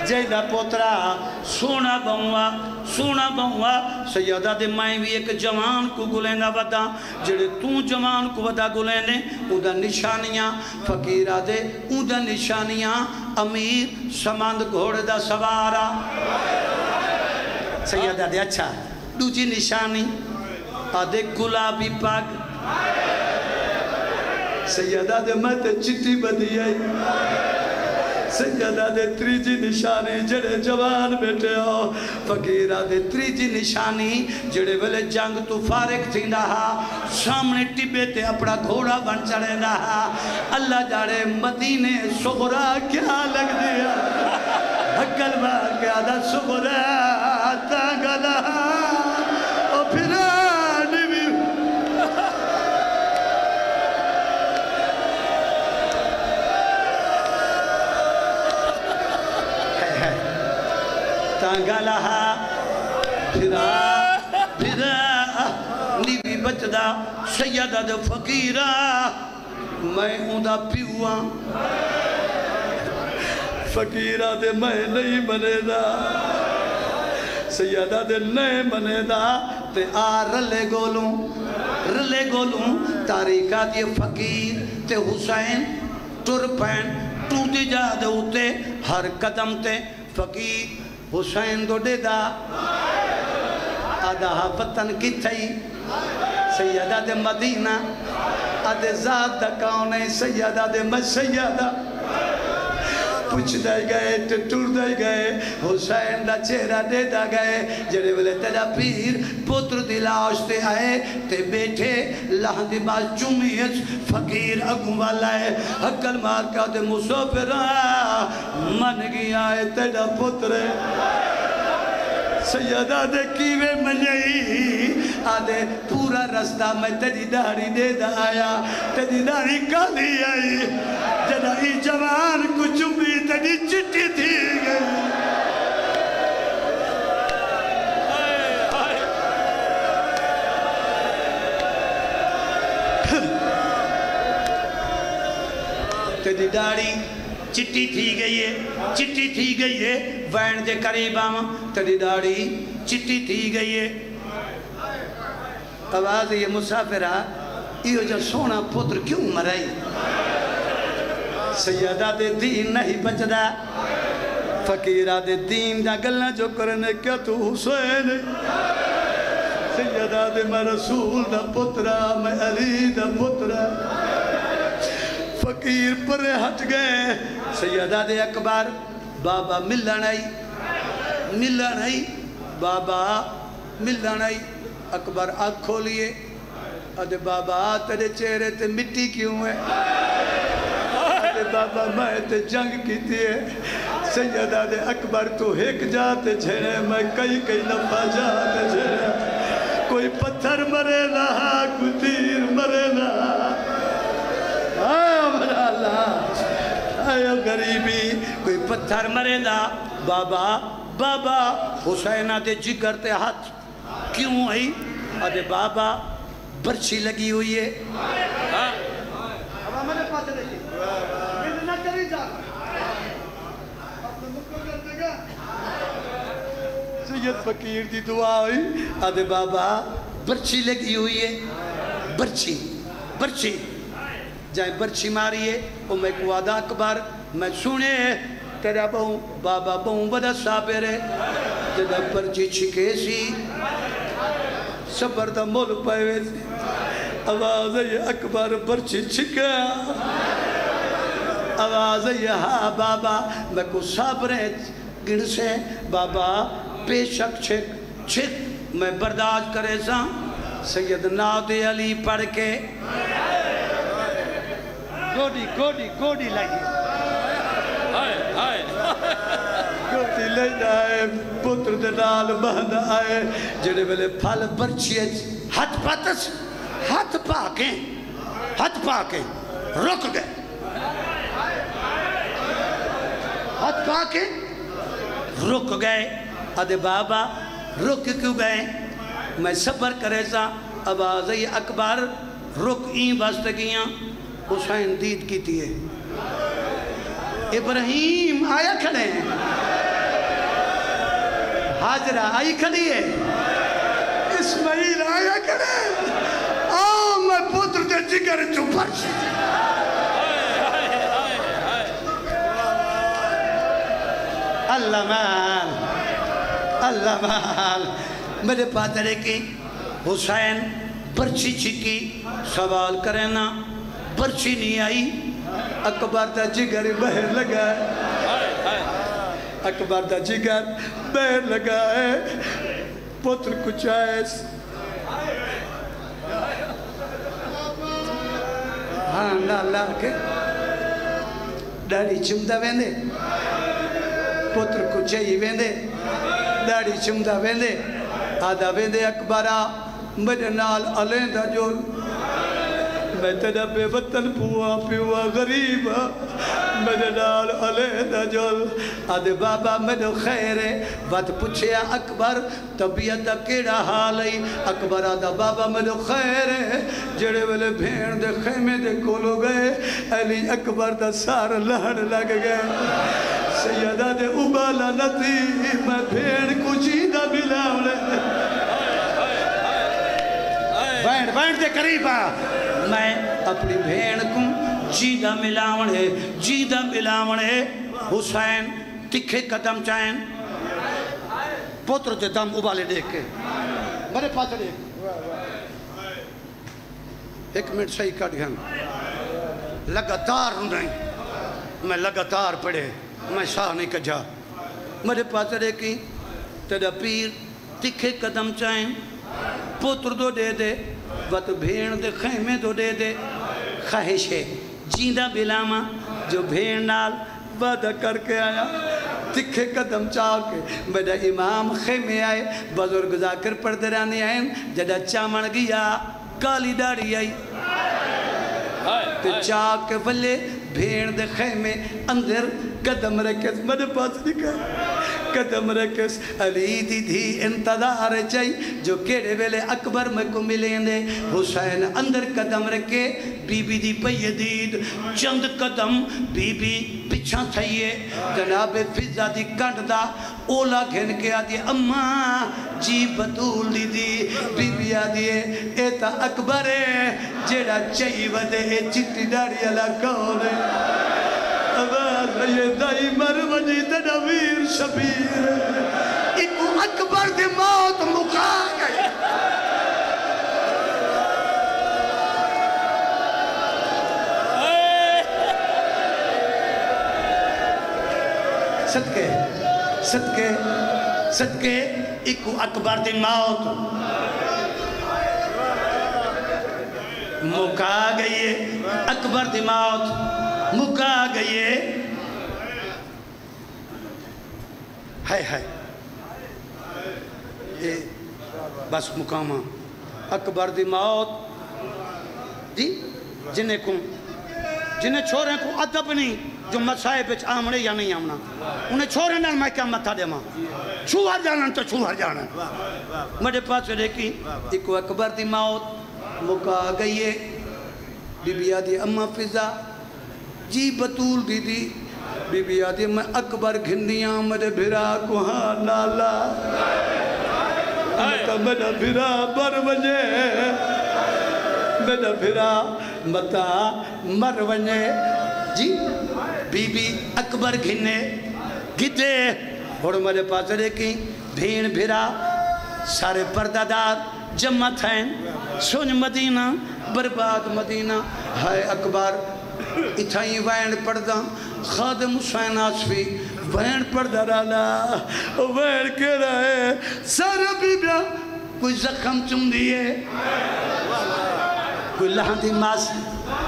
جائدہ پترہ سونا بہوا سیدہ دے مائیں بھی ایک جوان کو گلیں گا ودا جڑے تو جوان کو ودا گلیں دے اُدھا نشانیاں فقیرہ دے اُدھا نشانیاں امیر سمند گھوڑے دا سوارا سیدہ دے اچھا دوجی نشانی آدھے گلابی پاک سیدہ دے مت چٹی بدی آئی سیدہ دے تریجی نشانی جڑے جوان بیٹھے ہو فقیرہ دے تریجی نشانی جڑے ویلے جنگ تو فارغ تھی رہا سامنے ٹبے تے اپنا گھوڑا بن چڑھے رہا اللہ جاڑے مدینے صغرا کیا لگ دیا حقل بار کیا دا صغرا تاگلا اور پھر آنوی تاگلا پھر نیوی بچدا سیدہ دے فقیرہ میں ہوں دا پیوہ فقیرہ دے میں نہیں منے دا سیدہ دے نہیں منے دا تے آ رلے گولوں تاریخہ دے فقیر تے حسین ٹر پین ٹوٹی جا دے ہوتے ہر قدم تے فقیر حسین دو دے دا آدھا پتن کی تھئی سیدہ دے مدینہ آدھے ذات دا کون ہے سیدہ دے سیدہ پوچھ دائی گئے ٹوڑ دائی گئے حسین دا چہرہ دے دا گئے جڑے بلے تیرا پیر پتر دلاش تے آئے تے بیٹھے لہن دی باز چومیت فقیر اگوں والا ہے حقل مار کا دے مسافر من گیا ہے تیرا پتر سیدہ دے کیوے منجئی آدھے پورا رستہ میں تیری داڑی دے دا آیا تیری داڑی کالی آئی جنا ای جوان کو چوبی تیری چٹی تھی گئی تیری داڑی چٹی تھی گئی ہے وین دے قریب آما تیری داڑی چٹی تھی گئی ہے آواز یہ مسافرہ یہ جو سونا پتر کیوں مرائی سیدہ دے دین نہیں بچدا فقیرہ دے دین دا گلنا جو کرنے کیا تو حسین سیدہ دے میں رسول دا پترہ میں علی دا پترہ فقیر پر ہٹ گئے سیدہ دے اکبر بابا ملن آئی بابا ملن آئی اکبر آنکھ کھولیے آدھے بابا تیرے چہرے تے مٹی کیوں ہے آدھے بابا میں تے جنگ کی تھی ہے سیدہ دے اکبر تو ایک جاتے جھڑے میں کئی نفع جاتے جھڑے کوئی پتھر مرے نہ کوئی تیر مرے نہ آمرا اللہ آئے غریبی کوئی پتھر مرے دا بابا حسینہ دے جگر تے ہاتھ کیوں آئی آدھے بابا برچی لگی ہوئی ہے اب ہمارے پاس دیکھیں میرے نہ کری جا اپنے مکہ کرتے گا سید فقیر دی دعا ہوئی آدھے بابا برچی لگی ہوئی ہے برچی جائیں برچی ماری ہے وہ میں کو آدھا اکبر میں سنے تیرا بہوں بابا بہوں بدا صابر ہے جدہ برچی چھکے سی سبر دا مول پائے سی آواز ہے اکبر برچی چھکا آواز ہے ہاں بابا میں کو صابر ہے گن سے بابا بے شک چھک میں برداشت کرے سا سید ناد علی پڑھ کے گوڑی لگی گوڑی لگی آئے پتر دنال بہن آئے جنہیں ملے پھل برچی ہاتھ پاکیں رک گئے ہاتھ پا کے رک گئے. آدھے بابا رک کیوں گئے؟ میں صبر کرے سا. آواز آئی اکبر رک این واسطے گیاں. حسین دید کی تھی ہے. ابراہیم آیا کھڑے ہیں. حاجرہ آئی کھڑی ہے. اسماعیل آیا کھڑے ہیں. آؤ میں پتر دے جگر چوپر سے. اللہ مال اللہ مال. میرے پادرے کی حسین برچی چھکی سوال کرے نا. برچی نہیں آئی. اکبر دا جگر بہر لگا ہے. اکبر دا جگر بہر لگا ہے. پتر کچھ ایس ہاں لا کے ڈاڑی چمدہ ویندے. پتر کچھ ہی ویندے. ڈاڑی چمدہ ویندے. آدھا ویندے اکبرہ میرے نال علین دا جو میں تیرا بے وطن پوا پیوا غریب میرے نال علین دا جو. آدھے بابا میرے خیر ہے. وقت پوچھیا اکبر طبیعت دا کیڑا حال ہے؟ اکبر آدھا بابا میرے خیر ہے. جڑے والے بھین دے خیمے دے کولو گئے علی اکبر دا سار لہڑ لگ گئے. سیدہ دے ابالا نتی میں بھین کو جیدہ ملاؤں لے. بینڈ دے قریب آ. میں اپنی بھین کو جیدہ ملاؤں ہے. جیدہ ملاؤں ہے. حسین تکھے قدم چاہیں. پتر دے دم ابالے دیکھ کے میرے پاس دیکھ. ایک منٹ صحیح کٹ گیا. لگاتار نہیں میں لگاتار پڑھے. میں شاہ نہیں کجا. میرے پاس دیکھی تیرا پیر تکھے قدم چاہیں. پتر دو دے دے. وقت بھین دے خیمے دو دے دے. خواہش ہے جیندہ بلاما جو بھین نال وعدہ کر کے آیا. تکھے قدم چاہ کے میرا امام خیمے آئے. بزرگ ذاکر پردرانے آئیں. جڑا چامن گیا کالی داڑی آئی. تو چاہ کے بلے بھین دے خیمے اندر قدم رکھے. میرے پاس نکا قدم رکھے. علی دی دھی انتظار چاہی جو کیڑے ویلے اکبر میں کو ملیں دے. حسین اندر قدم رکھے. بی بی دی پیدید چند قدم بی بی پچھا تھائیے. جناب فضا دی کنڈ دا اولا گھن کے آدھی اماں جی بطول دی دی. بی بی آدھی اے تا اکبر ہے جیڑا چاہی ودے اے چٹی ڈاڑی اللہ کون ہے. آواز یہ دائی مروجی تنویر شبیر. ایک اکبر دی موت مکا گئی. صدقے صدقے صدقے ایک اکبر دی موت مکا گئی. اکبر دی موت مکا گئی. ہائے ہائے بس مقامہ اکبر دی موت جی. جنہیں چھوڑیں کو عدب نہیں جو مسائب پہ آمنے یا نہیں آمنا. انہیں چھوڑیں نال میں کیا متھا دے ماں. چھوہر جانن تو چھوہر جانن. میرے پاس دیکھی ایک اکبر دی موت مکا گئی ہے. بی بی آدھی اماں فضا جی بطول دی دی. بی بی آدھی میں اکبر گھندیاں میرے بھرا کو ہاں نالا. میرا بھرا بر وجے میرا بھرا متا مر وجے جی. بی بی اکبر گھنے گھتے. اور میرے پاس دیکھی بھین بھرا سارے پردادار جمع تھیں. سن مدینہ برباد مدینہ. ہائے اکبر اتھائیں وین پڑھدا خادم حسین آسفی وین پڑھدا رالا. وین کے رہے سارا بی بیا کوئی زخم چم دیئے کوئی لہن دی ماس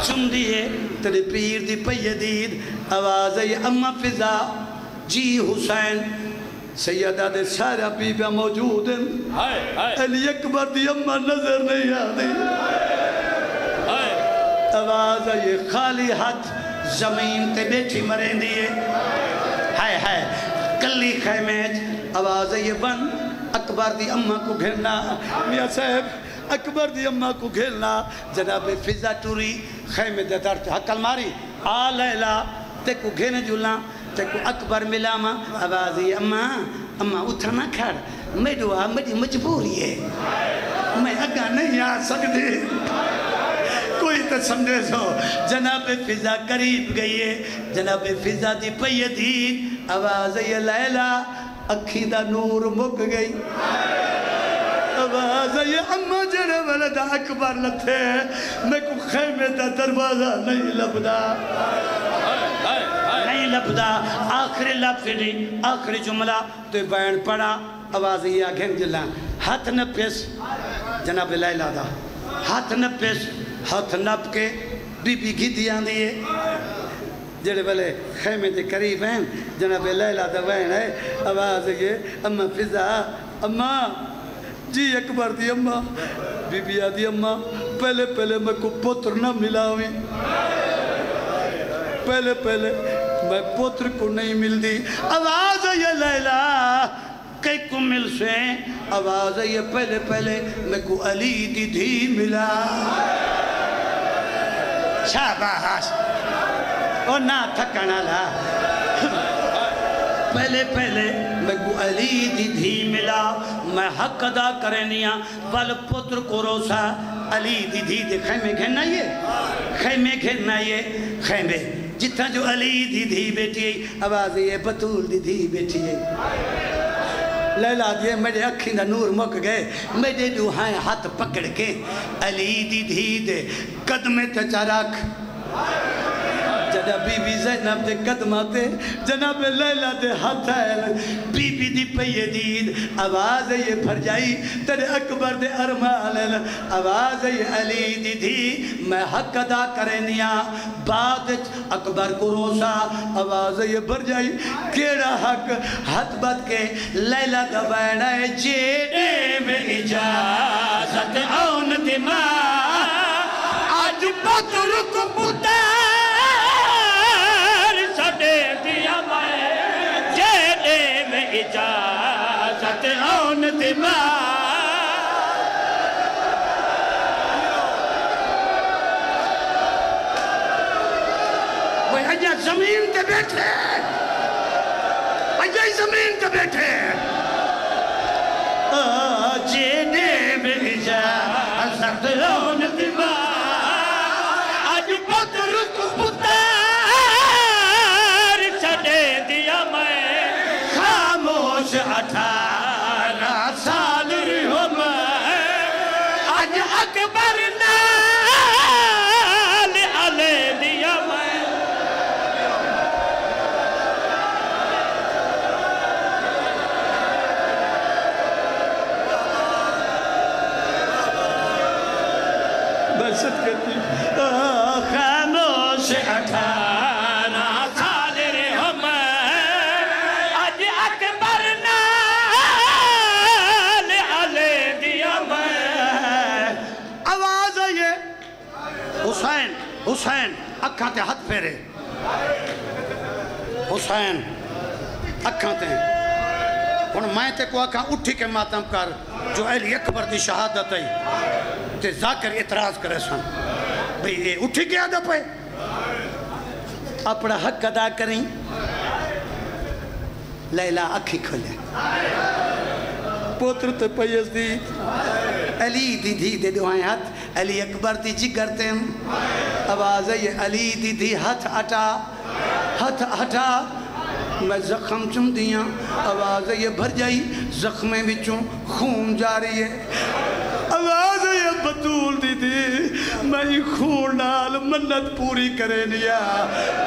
چم دیئے. تیرے پیر دی پیدید آواز ہے اماں فضا جی حسین. سیدہ دے سارا بی بیا موجود ہیں. علی اکبر دی اماں نظر نہیں آدھی. آواز ہے یہ خالی ہاتھ زمین تے بیٹھی مریں دیئے. ہائے ہائے کلی خیمیج آواز یہ بن اکبر دی اماں کو گھرنا میاں صاحب اکبر دی اماں کو گھرنا جناب فضا ٹوری خیمے دے در حقل ماری آ لیلا تے کو گھن جولا تے کو اکبر ملا ماں آواز یہ اماں اتھا نہ کھڑ میں دعا میری مجبوری ہے میں اگا نہیں آ سکتی کوئی تو سمجھے سو جناب فضا قریب گئی ہے جناب فضا دی پیدین آواز یہ لیلا اکھی دا نور مک گئی آواز یہ اماں جڑے ولدہ اکبر لتھے میں کو خیمے دا دروازہ نہیں لبدا نہیں لبدا آخری لفظ نہیں آخری جملہ تو بین پڑا آواز یہ آگھن جلا ہاتھ نہ پیس جناب لیلہ دا ہاتھ نہ پیس ہاتھ نپ کے بی بی گھی دیاں دیئے جڑے والے خیمے دے قریب ہیں جناب لیلہ دا بین ہے آواز یہ اماں فضا اماں جی اکبر دی اماں بی بی آدھی اماں پہلے میں کو پتر نہ ملا ہوئی پہلے میں پتر کو نہیں مل دی آواز یہ لیلہ کئی کو مل سے آواز یہ پہلے میں کو علی دی دھی ملا شاباش او نہ تھکنا لا پہلے میں کو علی دی دھی ملا میں حق ادا کرنیا بل پتر کو روسا علی دی دھی دے خیمے گھننا یہ خیمے جتنا جو علی دی دھی بیٹی ہے آواز یہ بطول دی دھی بیٹی ہے لیلہ دیئے میرے اکھیں دا نور مک گئے میرے دوہائیں ہاتھ پکڑ کے علی دی دھی دے قدمے تچا رکھ جناب بی بی زینب دے قدماتے جناب لیلہ دے ہاتھ ہے بی بی دی پیدید آواز یہ بھر جائی تیرے اکبر دے ارمان آواز یہ علی دی دھی میں حق ادا کرنیا بعد اکبر کو روسا آواز یہ بھر جائی کیڑا حق ہاتھ بات کے لیلہ دا بینا ہے جینے میں اجازت آن دماغ آج پتر کو پتر اجازت آن دماغ وہ اجا زمین تے بیٹھے اجا زمین تے بیٹھے جینے میں اجازت آن دماغ آج پتر کو پتر چھڑے دیا میں 18 سال رہو میں آج اکبر نال علی دیا میں بسط کرتی خاموش 18 سال رہو میں آج اکبر حسین اکھاں تے ہاتھ پھیرے حسین اکھاں تے اور میں تے کو اکھاں اٹھی کے ماتم کر جو علی اکبر دی شہادت ہے تے ذاکر اعتراض کرے سن بھئی یہ اٹھی کے آدھا پہ اپنا حق ادا کریں لیلہ اکھی کھلے پوتر تے پیس دی علی دی دھی دے دعائیں ہاتھ علی اکبر دی جگر تیم آواز ہے یہ علی دی دھی ہاتھ ہٹا میں زخم چم دیاں آواز ہے یہ بھر جائی زخمیں بچوں خون جاری ہے آواز ہے یہ بطول دی دی میں خون نال منت پوری کرے لیا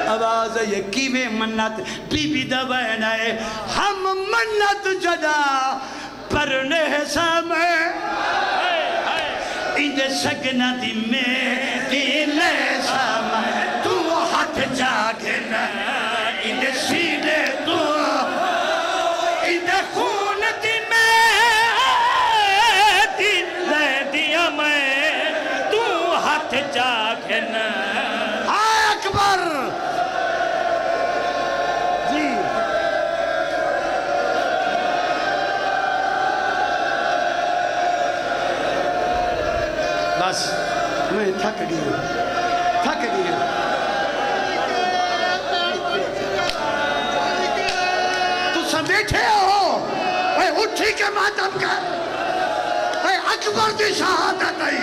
آواز ہے یہ کیوے منت بی بی دبائن ہے ہم منت جدا پرنے سامے اندے سگنا دی میں دیلے سامے تو ہاتھ جاگنا اندے سینے تو اندے خون دی میں دیلے دیا میں تو ہاتھ جاگنا آئے اکبر جی تھک گیا تو سب بیٹھے ہو اے اٹھی کے ماتم کر اے اکبر دی شہادت آئی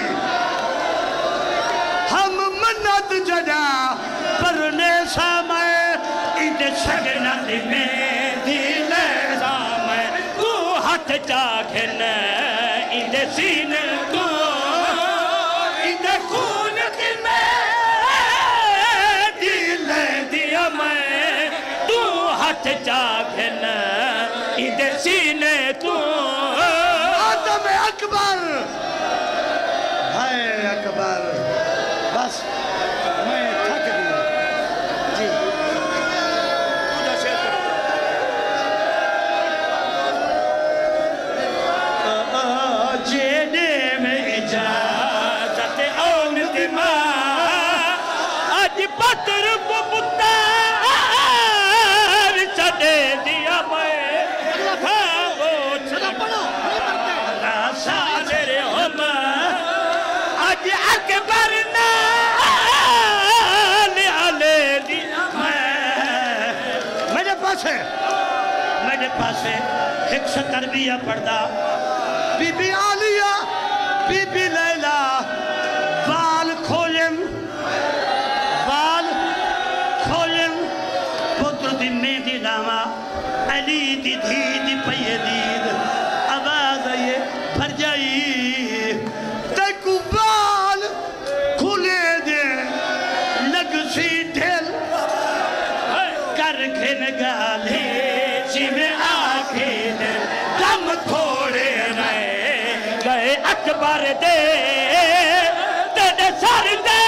ہم منت جدا پرنے سامے اید سگنت میں دل سامے تو ہاتھ چاکھن اید سین تو اید خون میں دل دیا میں تو ہاتھ چاکھن اید سین تو آدم اکبر ہے اکبر بس میں تھک گیا جی جینے میں اجازت آمد ماں آج پتر کو پتر چڑے دیا میں وہ راسا میرے ہم آج اکبر لے دیا میں میرے پاس ہے ایک تربیہ پڑھدا بی بی عالیہ بی بی لیلہ وال کھولم پتر دی مہندی نامہ علی دی دھی دی پئے دید آواز آئیے بھر جائی تیکو وال کھولے دے لگ سی دل کر کھن گالے جی میں آکھیں دم تھوڑے رہے گئے اکبر دے تیرے سر دے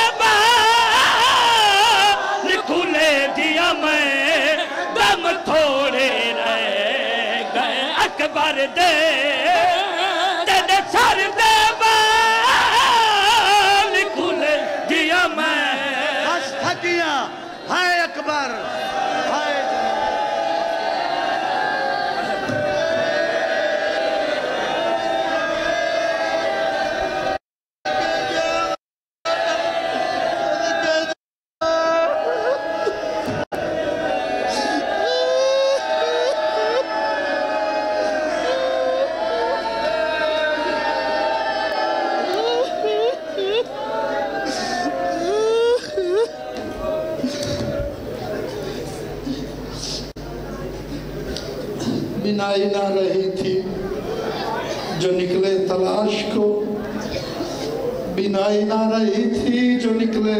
کھلے دیا میں دم تھوڑے رہے گئے اکبر دے تیرے سر دے کھلے دیا میں بس تھکیا ہائے اکبر ہائے بینائی نہ رہی تھی جو نکلے تلاش کو بینائی نہ رہی تھی جو نکلے